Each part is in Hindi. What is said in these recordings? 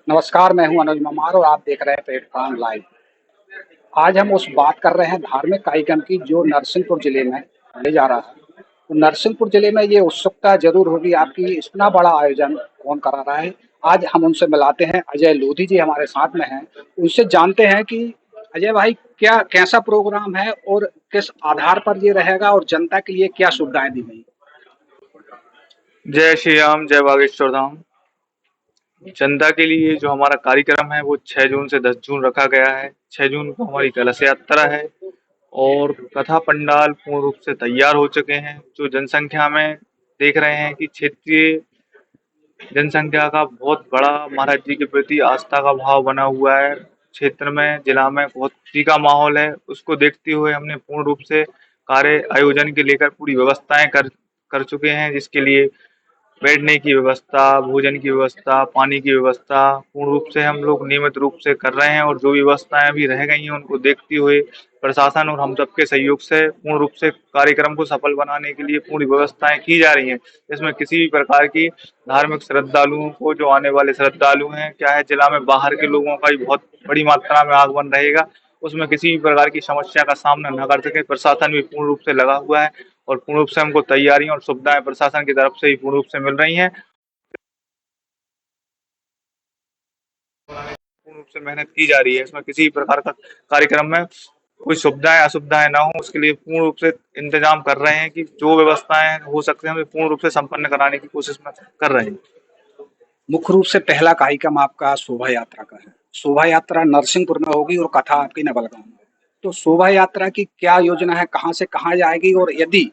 नमस्कार, मैं हूं अनुज ममार और आप देख रहे हैं प्लेटफॉर्म लाइव। आज हम उस बात कर रहे हैं धार्मिक कार्यक्रम की जो नरसिंहपुर जिले में होने जा रहा है। तो नरसिंहपुर जिले में ये उत्सुकता जरूर होगी आपकी, इतना बड़ा आयोजन कौन करा रहा है। आज हम उनसे मिलाते हैं। अजय लोधी जी हमारे साथ में हैं। उनसे जानते हैं कि अजय भाई क्या कैसा प्रोग्राम है और किस आधार पर ये रहेगा और जनता के लिए क्या सुविधाएं दी गई। जय श्री राम, जय बागेश्वर धाम। जनता के लिए जो हमारा कार्यक्रम है वो 6 जून से 10 जून रखा गया है। 6 जून को हमारी कलश यात्रा है और कथा पंडाल पूर्ण रूप से तैयार हो चुके हैं। जो जनसंख्या में देख रहे हैं कि क्षेत्रीय जनसंख्या का बहुत बड़ा महाराज जी के प्रति आस्था का भाव बना हुआ है। क्षेत्र में, जिला में बहुत खुशी का माहौल है। उसको देखते हुए हमने पूर्ण रूप से कार्य आयोजन के लेकर पूरी व्यवस्थाएं कर कर चुके हैं, जिसके लिए बैठने की व्यवस्था, भोजन की व्यवस्था, पानी की व्यवस्था पूर्ण रूप से हम लोग नियमित रूप से कर रहे हैं। और जो व्यवस्थाएं अभी रह गई हैं उनको देखते हुए प्रशासन और हम सबके सहयोग से पूर्ण रूप से कार्यक्रम को सफल बनाने के लिए पूरी व्यवस्थाएं की जा रही हैं। इसमें किसी भी प्रकार की धार्मिक श्रद्धालुओं को, जो आने वाले श्रद्धालु हैं, क्या है, जिला में बाहर के लोगों का भी बहुत बड़ी मात्रा में आगमन रहेगा। उसमें किसी भी प्रकार की समस्या का सामना न कर सके। प्रशासन भी पूर्ण रूप से लगा हुआ है और पूर्ण रूप से हमको तैयारियां और सुविधाएं प्रशासन की तरफ से ही पूर्ण रूप से मिल रही हैं। पूर्ण रूप से मेहनत की जा रही है। इसमें किसी भी प्रकार का कार्यक्रम में कोई सुविधाएं असुविधाएं ना हो, उसके लिए पूर्ण रूप से इंतजाम कर रहे हैं कि जो व्यवस्थाएं हो सकते हैं हमें पूर्ण रूप से संपन्न कराने की कोशिश में कर रहे हैं। मुख्य रूप से पहला कार्यक्रम आपका शोभा यात्रा का है। शोभा यात्रा नरसिंहपुर में होगी और कथा आपकी नवलगांव में। तो शोभा यात्रा की क्या योजना है, कहाँ से कहाँ जाएगी और यदि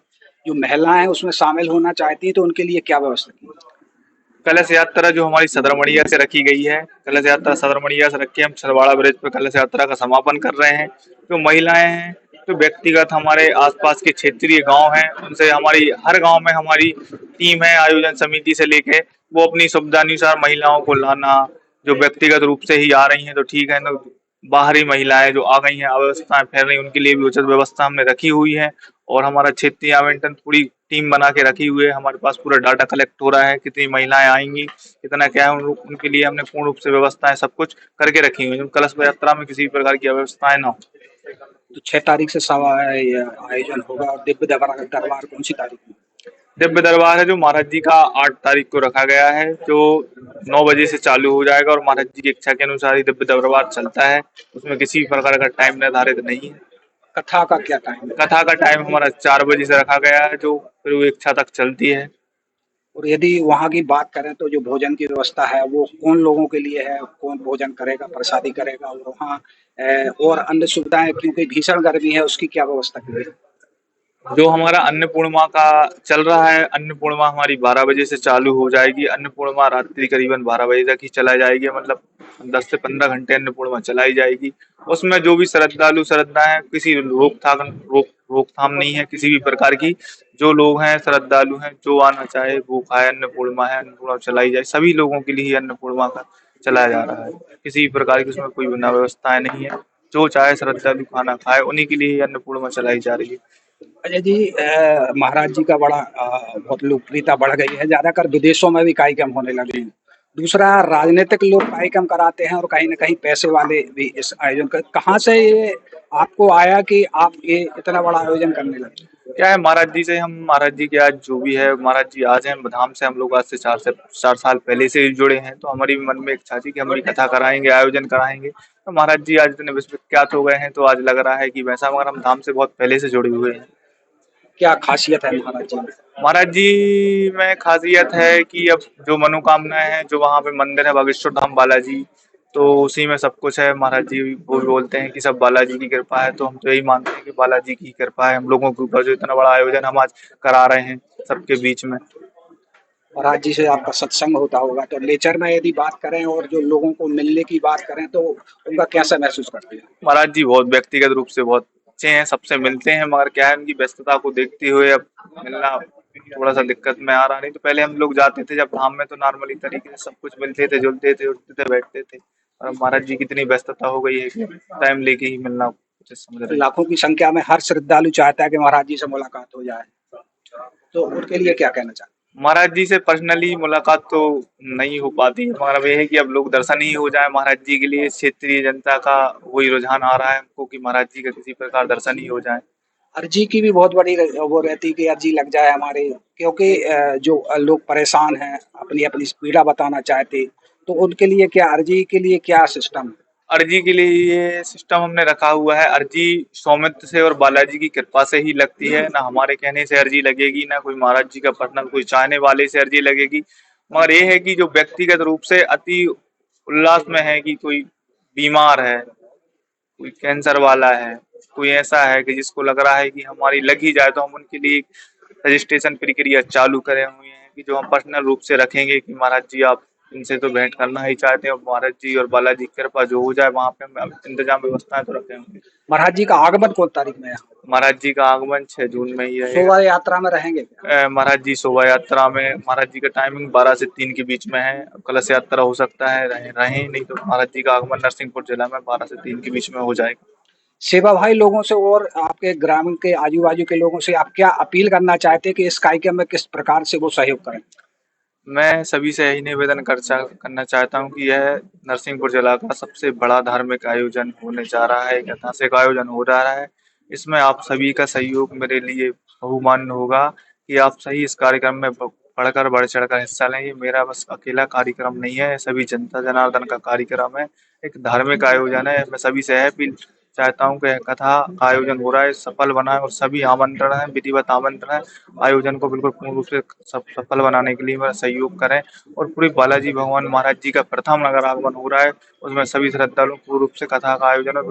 जो महिलाएं उसमें शामिल होना चाहती हैं तो उनके लिए क्या व्यवस्था की है? कलश यात्रा जो हमारी सदरमढ़िया से रखी गई है, कलश यात्रा सदरमढ़िया से रख के हम छलवाड़ा ब्रिज पर कलश यात्रा का समापन कर रहे हैं। जो महिलाएं हैं, जो व्यक्तिगत हमारे आसपास के क्षेत्रीय गांव हैं, उनसे हमारी हर गांव में हमारी टीम है आयोजन समिति से लेके, वो अपनी सुविधा अनुसार महिलाओं को लाना। जो व्यक्तिगत रूप से ही आ रही हैं तो ठीक है, तो बाहरी महिलाएं जो आ गई हैं, अव्यवस्थाएं फैल रही, उनके लिए भी उचित व्यवस्था हमने रखी हुई है। और हमारा क्षेत्रीय आवंटन पूरी टीम बना के रखी हुई है। हमारे पास पूरा डाटा कलेक्ट हो रहा है, कितनी महिलाएं आएंगी, कितना क्या है, उनके लिए हमने पूर्ण रूप से व्यवस्थाएं सब कुछ करके रखी हुई है। कलश यात्रा में किसी भी प्रकार की अव्यवस्थाएं ना हो। तो 6 तारीख से सवा ये आयोजन होगा और दिव्य दरबार दरबार कौन सी तारीख में? दिव्य दरबार है जो महाराज जी का 8 तारीख को रखा गया है, जो 9 बजे से चालू हो जाएगा और महाराज जी की इच्छा के अनुसार ही दिव्य दरबार चलता है। उसमें किसी भी प्रकार का टाइम निर्धारित नहीं है। कथा का क्या टाइम है? कथा का टाइम हमारा 4 बजे से रखा गया है, जो फिर वो इच्छा तक चलती है। और यदि वहाँ की बात करें तो जो भोजन की व्यवस्था है वो कौन लोगों के लिए है, कौन भोजन करेगा, प्रसादी करेगा और वहाँ और अन्य सुविधाएं क्योंकि भीषण गर्मी है उसकी क्या व्यवस्था की है? जो हमारा अन्नपूर्णा का चल रहा है, अन्नपूर्णा हमारी 12 बजे से चालू हो जाएगी। अन्नपूर्णा रात्रि करीबन 12 बजे तक ही चला जाएगी, मतलब 10 से 15 घंटे अन्नपूर्णा चलाई जाएगी। उसमें जो भी श्रद्धालु श्रद्धा है, किसी रोकथाम नहीं है किसी भी प्रकार की। जो लोग हैं श्रद्धालु हैं, जो आना चाहे वो खाए। अन्नपूर्णा है, अन्नपूर्णा चलाई जाए, सभी लोगों के लिए ही अन्नपूर्णा का चलाया जा रहा है। किसी भी प्रकार की उसमें कोई बिना व्यवस्थाएं नहीं है। जो चाहे श्रद्धालु खाना खाए, उन्हीं के लिए ही अन्नपूर्णा चलाई जा रही है। अजय जी, महाराज जी का बड़ा बहुत लोकप्रियता बढ़ गई है, ज्यादातर विदेशों में भी कार्यक्रम होने लगे हैं। दूसरा, राजनीतिक लोग कार्यक्रम कराते हैं और कहीं ना कहीं पैसे वाले भी इस आयोजन कर। कहाँ से ये आपको आया कि आप ये इतना बड़ा आयोजन करने लगे? क्या है, महाराज जी से हम, महाराज जी के आज जो भी है, महाराज जी आज हैं धाम से। हम लोग आज से 4 साल पहले से ही जुड़े हैं, तो हमारी भी मन में इच्छा थी कि हम भी कथा कराएंगे, आयोजन कराएंगे। तो महाराज जी आज इतने विश्वविख्यात हो गए हैं, तो आज लग रहा है कि वैसा, मगर हम धाम से बहुत पहले से जुड़े हुए हैं। क्या खासियत है महाराज जी में? महाराज जी में खासियत है कि अब जो मनोकामनाएं हैं, जो वहाँ पे मंदिर है बागेश्वर धाम बालाजी, तो उसी में सब कुछ है। महाराज जी वो भी बोलते हैं कि सब बालाजी की कृपा है, तो हम तो यही मानते हैं कि बालाजी की कृपा है हम लोगों के ऊपर, जो इतना बड़ा आयोजन हम आज करा रहे हैं सबके बीच में। महाराज जी से आपका सत्संग होता होगा, तो नेचर में यदि बात करें और जो लोगों को मिलने की बात करें तो उनका कैसा महसूस करते हैं? महाराज जी बहुत व्यक्तिगत रूप से बहुत अच्छे हैं, सबसे मिलते हैं, मगर क्या है, उनकी व्यस्तता को देखते हुए अब मिलना थोड़ा सा दिक्कत में आ रहा। नहीं तो पहले हम लोग जाते थे जब धाम में, तो नॉर्मली तरीके से सब कुछ मिलते थे, जुलते थे, उठते थे, बैठते थे। और अब महाराज जी की इतनी व्यस्तता हो गई है कि टाइम लेके ही मिलना कुछ समझ रहे हैं। लाखों की संख्या में हर श्रद्धालु चाहता है कि महाराज जी से मुलाकात हो जाए, तो उनके लिए क्या कहना चाहते हैं? महाराज जी से पर्सनली मुलाकात तो नहीं हो पाती है, मगर अब ये है कि अब लोग दर्शन ही हो जाए महाराज जी के लिए। क्षेत्रीय जनता का वही रुझान आ रहा है हमको कि महाराज जी का किसी प्रकार दर्शन ही हो जाए। अर्जी की भी बहुत बड़ी वो रहती है कि अर्जी लग जाए हमारे, क्योंकि जो लोग परेशान हैं, अपनी अपनी पीड़ा बताना चाहते, तो उनके लिए क्या अर्जी के लिए क्या सिस्टम है? अर्जी के लिए ये सिस्टम हमने रखा हुआ है, अर्जी सौमित्र से और बालाजी की कृपा से ही लगती है, ना हमारे कहने से अर्जी लगेगी, ना कोई महाराज जी का पर्सनल कोई चाहने वाले से अर्जी लगेगी। मगर ये है कि जो व्यक्तिगत रूप से अति उल्लास में है कि कोई बीमार है, कोई कैंसर वाला है, कोई ऐसा है कि जिसको लग रहा है कि हमारी लग ही जाए, तो हम उनके लिए रजिस्ट्रेशन प्रक्रिया चालू करे हुए हैं कि जो हम पर्सनल रूप से रखेंगे कि महाराज जी आप इनसे तो भेंट करना ही चाहते हैं और महाराज जी और बालाजी की कृपा जो हो जाए वहां पे हम इंतजाम व्यवस्थाएं तो रखे होंगे। महाराज जी का आगमन कौन तारीख में है? महाराज जी का आगमन 6 जून में ही रहेगा। शोभा यात्रा में रहेंगे क्या? महाराज जी शोभा यात्रा में महाराज जी का टाइमिंग 12 से 3 के बीच में है। कलश यात्रा हो सकता है रहे नहीं तो महाराज जी का आगमन नरसिंहपुर जिला में 12 से 3 के बीच में हो जाएगा। सेवा भाई, लोगों से और आपके ग्रामीण के आजू बाजू के लोगों से आप क्या अपील करना चाहते हैं कि इस कार्यक्रम में किस प्रकार से वो सहयोग करें? मैं सभी से यही निवेदन करना चाहता हूँ कि यह नरसिंहपुर जिला का सबसे बड़ा धार्मिक आयोजन होने जा रहा है, एक ऐतिहासिक आयोजन हो रहा है। इसमें आप सभी का सहयोग मेरे लिए बहुमान्य होगा कि आप सही इस कार्यक्रम में बढ़ चढ़कर हिस्सा लें। ये मेरा बस अकेला कार्यक्रम नहीं है, सभी जनता जनार्दन का कार्यक्रम है, एक धार्मिक आयोजन है। मैं सभी से यह अपील चाहता हूँ कि कथा का आयोजन हो रहा है सफल बनाए और सभी आमंत्रण है, विधिवत आमंत्रण है, आयोजन को बिल्कुल पूर्ण रूप से सफल बनाने के लिए मेरा सहयोग करें। और पूरी बालाजी भगवान महाराज जी का प्रथम नगर आगमन हो रहा है, उसमें सभी श्रद्धालु पूर्ण रूप से कथा का आयोजन